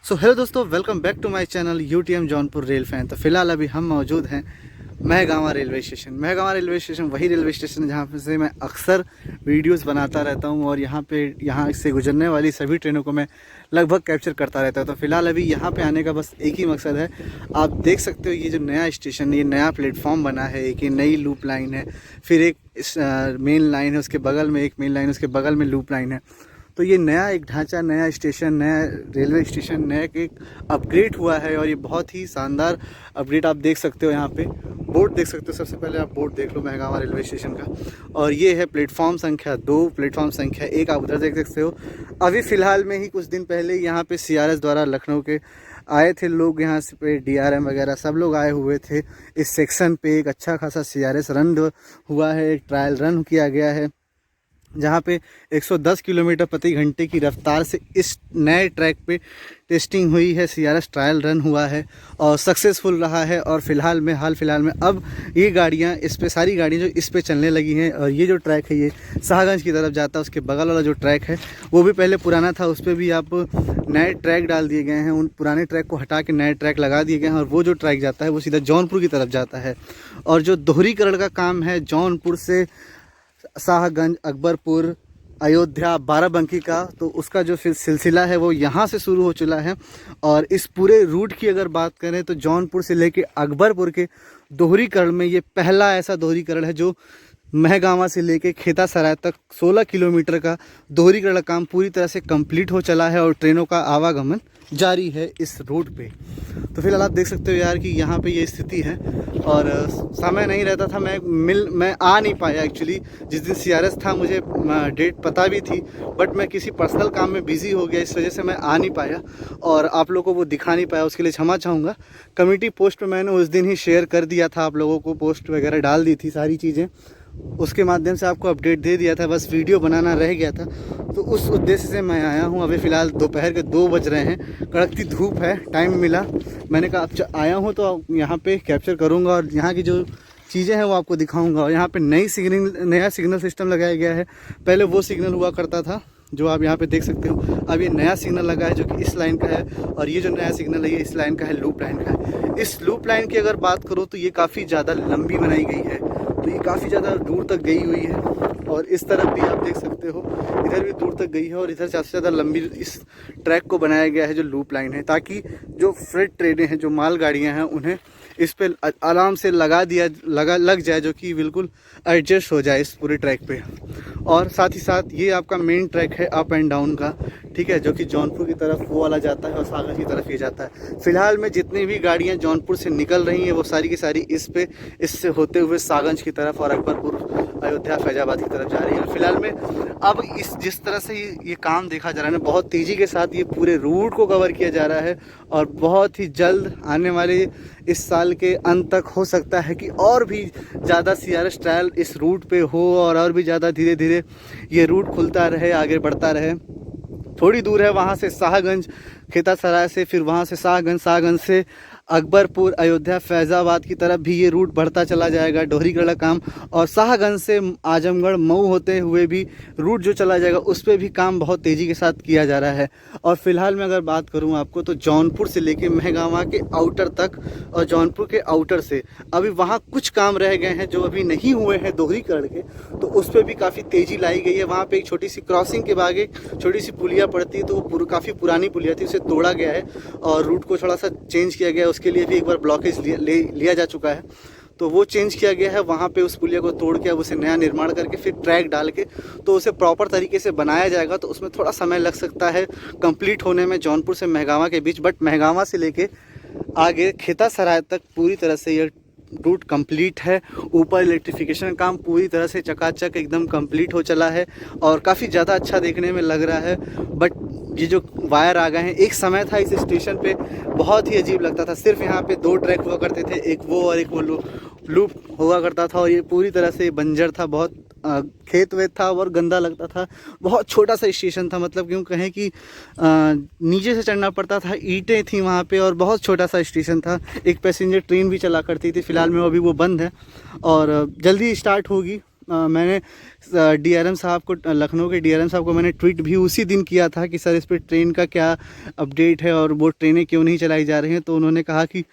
सो hello दोस्तों, welcome back to my channel UTM Jaunpur rail fan. तो फिलहाल अभी हम मौजूद हैं Mahagama railway station. Mahagama railway station वही रेलवे स्टेशन है जहाँ पे से मैं अक्सर वीडियोस बनाता रहता हूँ और यहाँ से गुजरने वाली सभी ट्रेनों को मैं लगभग कैप्चर करता रहता हूँ। तो फिलहाल अभी यहाँ पे आने का बस एक ही मकसद है। आप देख सकते हो ये जो नया स्टेशन, ये नया प्लेटफॉर्म बना है, एक ये नई लूप लाइन है, फिर एक मेन लाइन है, उसके बगल में एक मेन लाइन, उसके बगल में लूप लाइन है। तो ये नया एक ढांचा, नया स्टेशन, नया रेलवे स्टेशन, नया एक अपग्रेड हुआ है और ये बहुत ही शानदार अपग्रेड आप देख सकते हो। यहाँ पे बोर्ड देख सकते हो। सबसे पहले आप बोर्ड देख लो महगामा रेलवे स्टेशन का। और ये है प्लेटफॉर्म संख्या 2, प्लेटफॉर्म संख्या 1 आप उधर देख सकते हो। अभी फ़िलहाल में ही कुछ दिन पहले यहाँ पे CRS द्वारा लखनऊ के आए थे लोग, यहाँ से पे DRM वगैरह सब लोग आए हुए थे। इस सेक्शन पे एक अच्छा खासा CRS रन हुआ है, एक ट्रायल रन किया गया है जहाँ पे 110 किलोमीटर प्रति घंटे की रफ्तार से इस नए ट्रैक पे टेस्टिंग हुई है। CRS ट्रायल रन हुआ है और सक्सेसफुल रहा है। और हाल फिलहाल में अब ये गाड़ियाँ, इस पे सारी गाड़ियाँ जो इस पे चलने लगी हैं। और ये जो ट्रैक है ये शाहगंज की तरफ जाता है। उसके बगल वाला जो ट्रैक है वो भी पहले पुराना था, उस पर भी आप नए ट्रैक डाल दिए गए हैं। उन पुराने ट्रैक को हटा के नए ट्रैक लगा दिए गए हैं और वो जो ट्रैक जाता है वो सीधा जौनपुर की तरफ जाता है। और जो दोहरीकरण का काम है जौनपुर से शाहगंज, अकबरपुर, अयोध्या, बाराबंकी का, तो उसका जो फिर सिलसिला है वो यहाँ से शुरू हो चुका है। और इस पूरे रूट की अगर बात करें तो जौनपुर से लेके अकबरपुर के दोहरीकरण में ये पहला ऐसा दोहरीकरण है जो महगामा से लेके खेता सराय तक 16 किलोमीटर का दोहरीकरण का काम पूरी तरह से कंप्लीट हो चला है और ट्रेनों का आवागमन जारी है इस रूट पे। तो फिलहाल आप देख सकते हो यार कि यहाँ पे ये स्थिति है। और समय नहीं रहता था, मैं आ नहीं पाया एक्चुअली। जिस दिन CRS था मुझे डेट पता भी थी, बट मैं किसी पर्सनल काम में बिज़ी हो गया, इस वजह से मैं आ नहीं पाया और आप लोगों को वो दिखा नहीं पाया। उसके लिए क्षमा चाहूँगा। कम्युनिटी पोस्ट पे मैंने उस दिन ही शेयर कर दिया था, आप लोगों को पोस्ट वगैरह डाल दी थी, सारी चीज़ें उसके माध्यम से आपको अपडेट दे दिया था, बस वीडियो बनाना रह गया था। तो उस उद्देश्य से मैं आया हूँ। अभी फ़िलहाल दोपहर के 2 बज रहे हैं, कड़कती धूप है, टाइम मिला, मैंने कहा अब आया हूँ तो यहाँ पे कैप्चर करूँगा और यहाँ की जो चीज़ें हैं वो आपको दिखाऊँगा। और यहाँ पे नया सिग्नल सिस्टम लगाया गया है। पहले वो सिग्नल हुआ करता था जो आप यहाँ पे देख सकते हो। अब ये नया सिग्नल लगा है जो कि इस लाइन का है और ये जो नया सिग्नल है ये इस लाइन का है, लूप लाइन का है। इस लूप लाइन की अगर बात करो तो ये काफ़ी ज़्यादा लंबी बनाई गई है, तो ये काफ़ी ज़्यादा दूर तक गई हुई है। और इस तरफ भी आप देख सकते हो, इधर भी दूर तक गई है और इधर सबसे ज़्यादा लंबी इस ट्रैक को बनाया गया है जो लूप लाइन है, ताकि जो फ्रेट ट्रेनें हैं, जो माल गाड़ियाँ हैं, उन्हें इस पे आराम से लग जाए, जो कि बिल्कुल एडजस्ट हो जाए इस पूरे ट्रैक पे। और साथ ही साथ ये आपका मेन ट्रैक है अप एंड डाउन का, ठीक है, जो कि जौनपुर की तरफ वो वाला जाता है और सागर की तरफ ये जाता है। फिलहाल में जितनी भी गाड़ियाँ जौनपुर से निकल रही हैं वो सारी की सारी इससे होते हुए सागंज की तरफ और अकबरपुर, अयोध्या, फैजाबाद की तरफ जा रही है। फिलहाल में अब जिस तरह से ये काम देखा जा रहा है ना, बहुत तेज़ी के साथ ये पूरे रूट को कवर किया जा रहा है और बहुत ही जल्द आने वाले इस साल के अंत तक हो सकता है कि और भी ज़्यादा CRS ट्रायल इस रूट पे हो और भी ज़्यादा धीरे धीरे ये रूट खुलता रहे, आगे बढ़ता रहे। थोड़ी दूर है वहाँ से शाहगंज, खेता सराय से, फिर वहाँ से शाहगंज से अकबरपुर, अयोध्या, फैज़ाबाद की तरफ भी ये रूट बढ़ता चला जाएगा, दोहरीकरण का काम। और शाहगंज से आजमगढ़, मऊ होते हुए भी रूट जो चला जाएगा उस पर भी काम बहुत तेज़ी के साथ किया जा रहा है। और फिलहाल में अगर बात करूं आपको तो जौनपुर से लेके महगामा के आउटर तक और जौनपुर के आउटर से अभी वहाँ कुछ काम रह गए हैं जो अभी नहीं हुए हैं दोहरीकरण के, तो उस पर भी काफ़ी तेज़ी लाई गई है। वहाँ पर एक छोटी सी क्रॉसिंग के बाद एक छोटी सी पुलिया पड़ती है, तो वो काफ़ी पुरानी पुलिया थी, उसे तोड़ा गया है और रूट को थोड़ा सा चेंज किया गया है। उसके लिए भी एक बार ब्लॉकेज लिया जा चुका है, तो वो चेंज किया गया है। वहाँ पे उस पुलिया को तोड़ के अब उसे नया निर्माण करके फिर ट्रैक डाल के तो उसे प्रॉपर तरीके से बनाया जाएगा। तो उसमें थोड़ा समय लग सकता है कंप्लीट होने में जौनपुर से महगामा के बीच, बट महगामा से लेके आगे खेता सराय तक पूरी तरह से ये रूट कंप्लीट है। ऊपर इलेक्ट्रिफिकेशन का काम पूरी तरह से चकाचक एकदम कंप्लीट हो चला है और काफ़ी ज़्यादा अच्छा देखने में लग रहा है। बट ये जो वायर आ गए हैं, एक समय था इस स्टेशन पे बहुत ही अजीब लगता था, सिर्फ यहाँ पे 2 ट्रैक हुआ करते थे, एक वो और एक वो लूप हुआ करता था और ये पूरी तरह से बंजर था, बहुत खेत वेत था और गंदा लगता था। बहुत छोटा सा स्टेशन था, मतलब क्यों कहें कि नीचे से चढ़ना पड़ता था, ईंटें थी वहाँ पे और बहुत छोटा सा स्टेशन था। एक पैसेंजर ट्रेन भी चला करती थी, फिलहाल में अभी वो बंद है और जल्दी स्टार्ट होगी। मैंने डीआरएम साहब को, लखनऊ के डीआरएम साहब को मैंने ट्वीट भी उसी दिन किया था कि सर इस पर ट्रेन का क्या अपडेट है और वो ट्रेनें क्यों नहीं चलाई जा रही हैं। तो उन्होंने कहा कि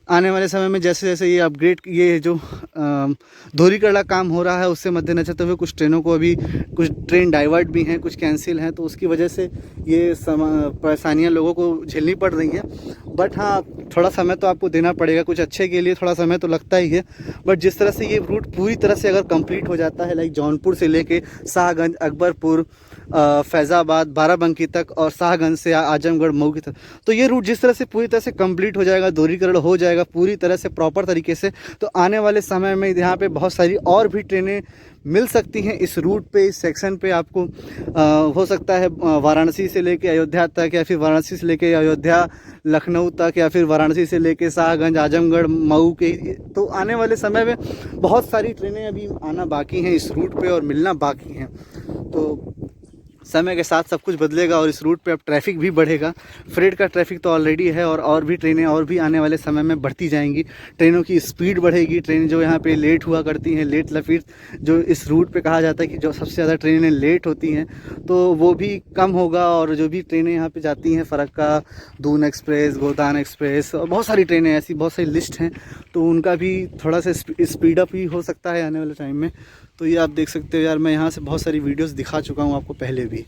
आने वाले समय में जैसे जैसे ये अपग्रेड, ये जो दोहरीकरण का काम हो रहा है, उससे मद्देनजर तो हुए कुछ ट्रेनों को अभी कुछ ट्रेन डाइवर्ट भी हैं, कुछ कैंसिल हैं, तो उसकी वजह से ये परेशानियां लोगों को झेलनी पड़ रही हैं। बट हाँ, थोड़ा समय तो आपको देना पड़ेगा, कुछ अच्छे के लिए थोड़ा समय तो लगता ही है। बट जिस तरह से ये रूट पूरी तरह से अगर कंप्लीट हो जाता है, लाइक जौनपुर से लेके शाहगंज, अकबरपुर, फैज़ाबाद, बाराबंकी तक और शाहगंज से आजमगढ़, मऊ की तक, तो ये रूट जिस तरह से पूरी तरह से कंप्लीट हो जाएगा, दोहरीकरण हो जाएगा पूरी तरह से प्रॉपर तरीके से, तो आने वाले समय में यहाँ पे बहुत सारी और भी ट्रेनें मिल सकती हैं इस रूट पे, इस सेक्शन पे। आपको हो सकता है वाराणसी से लेके अयोध्या तक, या फिर वाराणसी से लेके अयोध्या लखनऊ तक, या फिर वाराणसी से लेके शाहगंज, आजमगढ़, मऊ के, तो आने वाले समय में बहुत सारी ट्रेनें अभी आना बाकी हैं इस रूट पे और मिलना बाकी हैं। तो समय के साथ सब कुछ बदलेगा और इस रूट पे अब ट्रैफिक भी बढ़ेगा। फ्रेट का ट्रैफिक तो ऑलरेडी है और भी ट्रेनें और भी आने वाले समय में बढ़ती जाएंगी। ट्रेनों की स्पीड बढ़ेगी। ट्रेन जो यहाँ पे लेट हुआ करती हैं, लेट लफीर जो इस रूट पे कहा जाता है कि जो सबसे ज़्यादा ट्रेनें लेट होती हैं, तो वो भी कम होगा। और जो भी ट्रेनें यहाँ पे जाती हैं, फरक्का, दून एक्सप्रेस, गोदान एक्सप्रेस और बहुत सारी ट्रेनें ऐसी, बहुत सारी लिस्ट हैं, तो उनका भी थोड़ा सा स्पीड अप ही हो सकता है आने वाले टाइम में। तो ये आप देख सकते हो यार, मैं यहाँ से बहुत सारी वीडियोस दिखा चुका हूँ आपको पहले भी।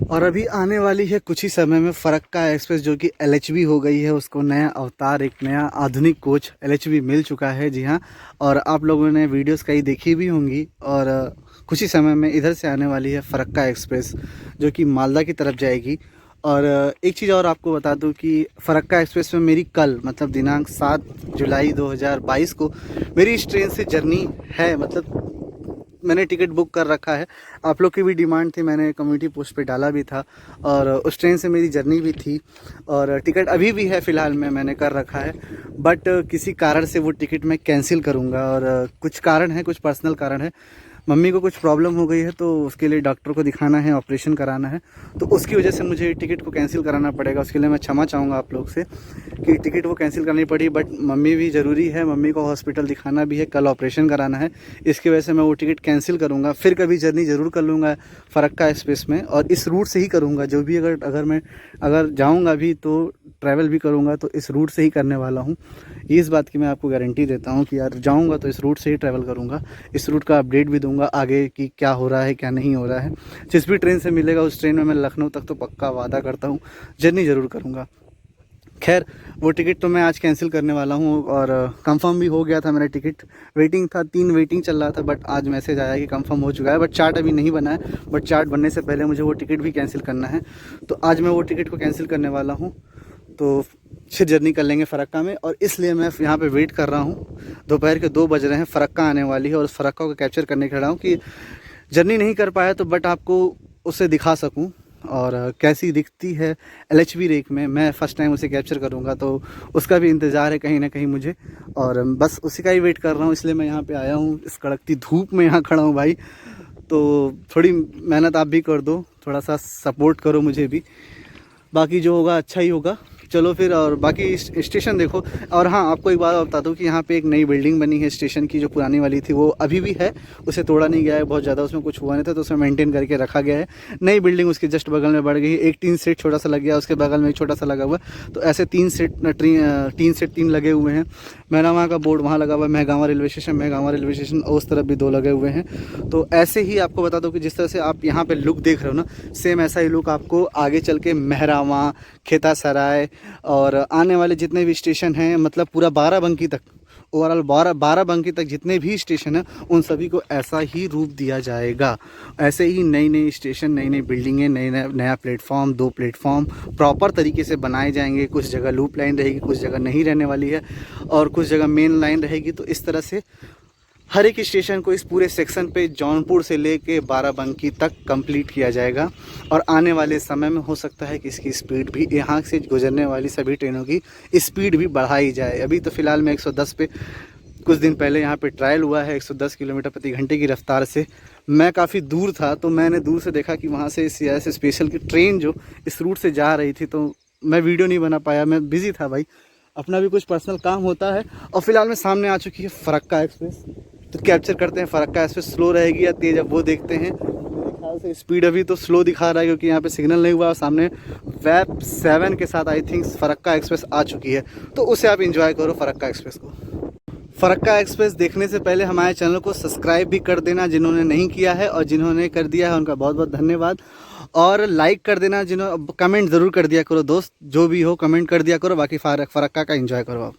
और अभी आने वाली है कुछ ही समय में फरक्का एक्सप्रेस, जो कि एलएचबी हो गई है, उसको नया अवतार, एक नया आधुनिक कोच एलएचबी मिल चुका है। जी हाँ, और आप लोगों ने वीडियोस कई देखी भी होंगी। और कुछ ही समय में इधर से आने वाली है फरक्का एक्सप्रेस, जो कि मालदा की तरफ जाएगी। और एक चीज़ और आपको बता दूं कि फरक्का एक्सप्रेस में मेरी कल, मतलब दिनांक 7 जुलाई 2022 को मेरी इस ट्रेन से जर्नी है। मतलब मैंने टिकट बुक कर रखा है। आप लोग की भी डिमांड थी, मैंने कम्युनिटी पोस्ट पे डाला भी था, और उस ट्रेन से मेरी जर्नी भी थी और टिकट अभी भी है फ़िलहाल में, मैंने कर रखा है। बट किसी कारण से वो टिकट मैं कैंसिल करूँगा। और कुछ कारण है, कुछ पर्सनल कारण है। मम्मी को कुछ प्रॉब्लम हो गई है, तो उसके लिए डॉक्टर को दिखाना है, ऑपरेशन कराना है, तो उसकी वजह से मुझे टिकट को कैंसिल कराना पड़ेगा। उसके लिए मैं क्षमा चाहूँगा आप लोग से कि टिकट वो कैंसिल करनी पड़ी। बट मम्मी भी ज़रूरी है, मम्मी को हॉस्पिटल दिखाना भी है, कल ऑपरेशन कराना है, इसकी वजह से मैं वो टिकट कैंसिल करूँगा। फिर कभी जर्नी ज़रूर कर लूँगा फरक्का एक्सप्रेस में, और इस रूट से ही करूँगा। जो भी अगर जाऊँगा भी तो ट्रैवल भी करूँगा तो इस रूट से ही करने वाला हूँ। इस बात की मैं आपको गारंटी देता हूँ कि यार जाऊँगा तो इस रूट से ही ट्रैवल करूँगा। इस रूट का अपडेट भी दूंगा आगे कि क्या हो रहा है, क्या नहीं हो रहा है। जिस भी ट्रेन से मिलेगा उस ट्रेन में मैं लखनऊ तक तो पक्का वादा करता हूँ जर्नी ज़रूर करूँगा। खैर, वो टिकट तो मैं आज कैंसिल करने वाला हूँ, और कंफर्म भी हो गया था मेरा टिकट। वेटिंग था, 3 वेटिंग चल रहा था, बट आज मैसेज आया कि कंफर्म हो चुका है। बट चार्ट अभी नहीं बना है, बट चार्ट बनने से पहले मुझे वो टिकट भी कैंसिल करना है। तो आज मैं वो टिकट को कैंसिल करने वाला हूँ, तो फिर जर्नी कर लेंगे फ़रक्का में। और इसलिए मैं यहाँ पे वेट कर रहा हूँ। दोपहर के 2 बज रहे हैं, फ़रक्का आने वाली है, और उस फ़रक्का को कैप्चर करने के रहा हूँ कि जर्नी नहीं कर पाया तो बट आपको उसे दिखा सकूँ और कैसी दिखती है एलएचबी रेक में। मैं फ़र्स्ट टाइम उसे कैप्चर करूँगा, तो उसका भी इंतज़ार है कहीं ना कहीं मुझे, और बस उसी का ही वेट कर रहा हूँ। इसलिए मैं यहाँ पे आया हूँ, इस कड़कती धूप में यहाँ खड़ा हूँ भाई। तो थोड़ी मेहनत आप भी कर दो, थोड़ा सा सपोर्ट करो मुझे भी, बाकी जो होगा अच्छा ही होगा। चलो फिर, और बाकी स्टेशन देखो। और हाँ, आपको एक बात बता दूं कि यहाँ पे एक नई बिल्डिंग बनी है स्टेशन की। जो पुरानी वाली थी वो अभी भी है, उसे तोड़ा नहीं गया है, बहुत ज़्यादा उसमें कुछ हुआ नहीं था, तो उसे मेंटेन करके रखा गया है। नई बिल्डिंग उसके जस्ट बगल में बढ़ गई है। एक टीन सेट छोटा सा लग गया, उसके बगल में एक छोटा सा लगा हुआ, तो ऐसे 3 सेट 3 लगे हुए हैं। मैनामा का बोर्ड वहाँ लगा हुआ है, महगामा रेलवे स्टेशन, और उस तरफ भी 2 लगे हुए हैं। तो ऐसे ही आपको बता दो कि जिस तरह से आप यहाँ पे लुक देख रहे हो ना, सेम ऐसा ही लुक आपको आगे चल के मेहरामा, खेतासराय और आने वाले जितने भी स्टेशन हैं, मतलब पूरा बाराबंकी तक, ओवरऑल बाराबंकी तक जितने भी स्टेशन हैं, उन सभी को ऐसा ही रूप दिया जाएगा। ऐसे ही नई स्टेशन, नई बिल्डिंगें, नया प्लेटफॉर्म, 2 प्लेटफॉर्म प्रॉपर तरीके से बनाए जाएंगे। कुछ जगह लूप लाइन रहेगी, कुछ जगह नहीं रहने वाली है, और कुछ जगह मेन लाइन रहेगी। तो इस तरह से हर एक स्टेशन को इस पूरे सेक्शन पे जौनपुर से लेके बाराबंकी तक कंप्लीट किया जाएगा। और आने वाले समय में हो सकता है कि इसकी स्पीड भी, यहाँ से गुजरने वाली सभी ट्रेनों की स्पीड भी बढ़ाई जाए। अभी तो फ़िलहाल में 110 पे, कुछ दिन पहले यहाँ पे ट्रायल हुआ है 110 किलोमीटर प्रति घंटे की रफ्तार से। मैं काफ़ी दूर था, तो मैंने दूर से देखा कि वहाँ से ऐसे स्पेशल की ट्रेन जो इस रूट से जा रही थी, तो मैं वीडियो नहीं बना पाया, मैं बिज़ी था भाई, अपना भी कुछ पर्सनल काम होता है। और फिलहाल में सामने आ चुकी है फरक्का एक्सप्रेस। तो कैप्चर करते हैं फरक्का एक्सप्रेस स्लो रहेगी या तेज़, अब वो देखते हैं। मेरे ख्याल से स्पीड अभी तो स्लो दिखा रहा है क्योंकि यहाँ पे सिग्नल नहीं हुआ और सामने वेब 7 के साथ आई थिंक फरक्का एक्सप्रेस आ चुकी है, तो उसे आप इंजॉय करो फरक्का एक्सप्रेस को। फरक्का एक्सप्रेस देखने से पहले हमारे चैनल को सब्सक्राइब भी कर देना जिन्होंने नहीं किया है, और जिन्होंने कर दिया है उनका बहुत बहुत धन्यवाद। और लाइक कर देना, कमेंट ज़रूर कर दिया करो दोस्त, जो भी हो कमेंट कर दिया करो। बाकी फरक्का का एंजॉय करो आप।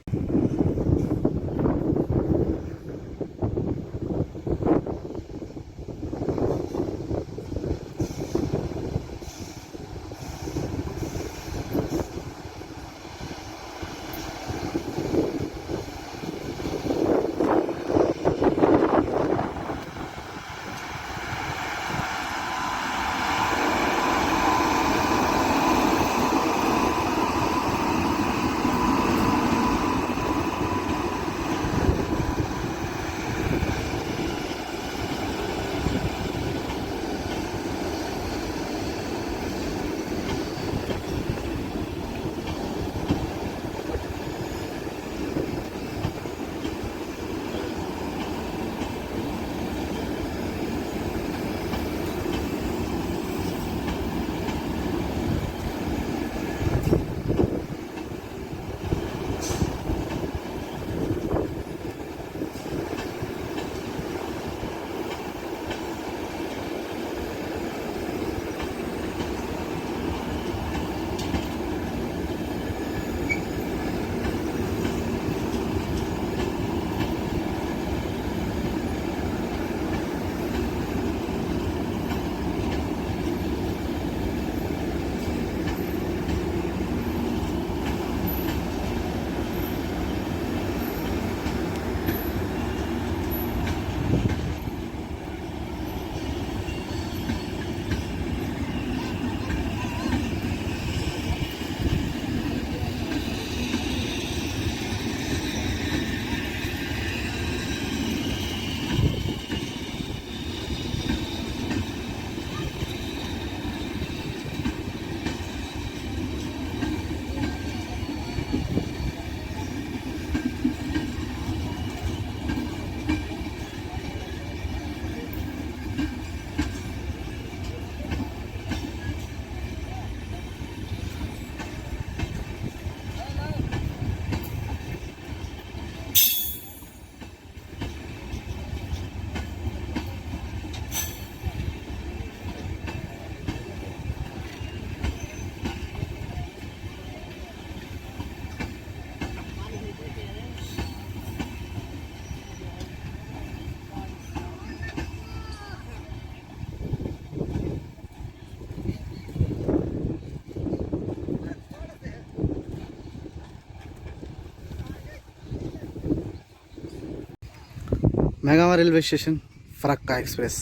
Mahagama railway station, Farakka express.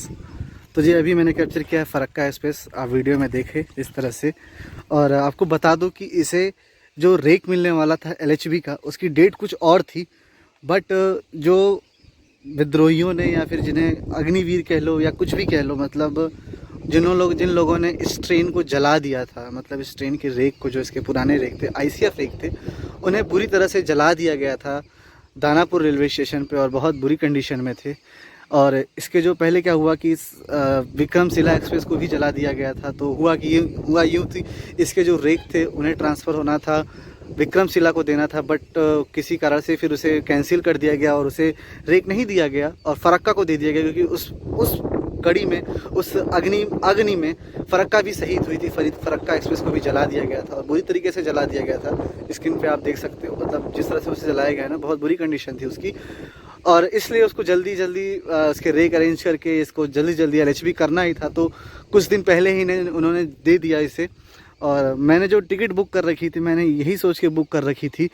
तो जी अभी मैंने कैप्चर किया है फरक्का एक्सप्रेस, आप वीडियो में देखे इस तरह से। और आपको बता दूं कि इसे जो रेक मिलने वाला था LHB का, उसकी डेट कुछ और थी, बट जो विद्रोहियों ने या फिर जिन्हें अग्निवीर कह लो या कुछ भी कह लो, मतलब जिन लोगों ने इस ट्रेन को जला दिया था, मतलब इस ट्रेन के रेक को, जो इसके पुराने रेक थे ICF रेक थे, उन्हें बुरी तरह से जला दिया गया था दानापुर रेलवे स्टेशन पे, और बहुत बुरी कंडीशन में थे। और इसके जो पहले क्या हुआ कि इस विक्रमशिला एक्सप्रेस को भी जला दिया गया था। तो हुआ यूँ थी, इसके जो रेक थे उन्हें ट्रांसफ़र होना था, विक्रमशिला को देना था, बट किसी कारण से फिर उसे कैंसिल कर दिया गया और उसे रेक नहीं दिया गया और फरक्का को दे दिया गया, क्योंकि उस कड़ी में, उस अग्नि में फरक्का भी शहीद हुई थी। फरक्का एक्सप्रेस को भी जला दिया गया था और बुरी तरीके से जला दिया गया था। स्क्रीन पे आप देख सकते हो, मतलब जिस तरह से उसे जलाया गया ना, बहुत बुरी कंडीशन थी उसकी। और इसलिए उसको जल्दी उसके रेक अरेंज करके इसको जल्दी LHB करना ही था। तो कुछ दिन पहले ही उन्होंने दे दिया इसे। और मैंने जो टिकट बुक कर रखी थी, मैंने यही सोच के बुक कर रखी थी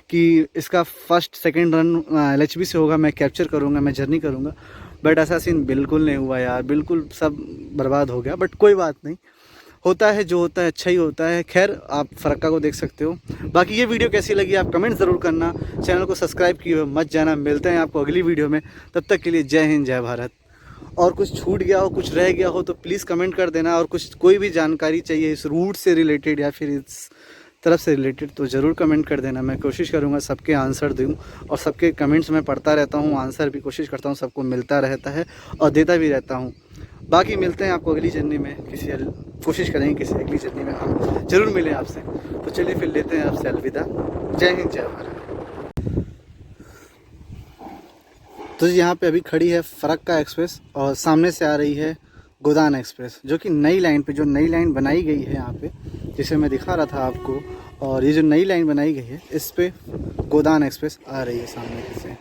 कि इसका फर्स्ट सेकंड रन LHB से होगा, मैं कैप्चर करूँगा, मैं जर्नी करूँगा। बट ऐसा सीन बिल्कुल नहीं हुआ यार, बिल्कुल सब बर्बाद हो गया। बट कोई बात नहीं, होता है जो होता है अच्छा ही होता है। खैर, आप फरक्का को देख सकते हो। बाकी ये वीडियो कैसी लगी आप कमेंट ज़रूर करना, चैनल को सब्सक्राइब किए हुए मत जाना। मिलते हैं आपको अगली वीडियो में, तब तक के लिए जय हिंद जय भारत। और कुछ छूट गया हो, कुछ रह गया हो तो प्लीज़ कमेंट कर देना। और कोई भी जानकारी चाहिए इस रूट से रिलेटेड या फिर इस तरफ से रिलेटेड तो ज़रूर कमेंट कर देना। मैं कोशिश करूँगा सबके आंसर दूँ, और सबके कमेंट्स मैं पढ़ता रहता हूँ, आंसर भी कोशिश करता हूँ सबको मिलता रहता है और देता भी रहता हूँ। बाकी मिलते हैं आपको अगली जर्नी में, कोशिश करेंगे किसी अगली जर्नी में हम ज़रूर मिलें आपसे। तो चलिए फिर लेते हैं आपसे अलविदा। जय हिंद, जय भारत। तो यहाँ पे अभी खड़ी है फरक्का एक्सप्रेस और सामने से आ रही है गोदान एक्सप्रेस, जो कि नई लाइन पे, जो नई लाइन बनाई गई है यहाँ पे, जिसे मैं दिखा रहा था आपको। और ये जो नई लाइन बनाई गई है इस पे गोदान एक्सप्रेस आ रही है सामने से।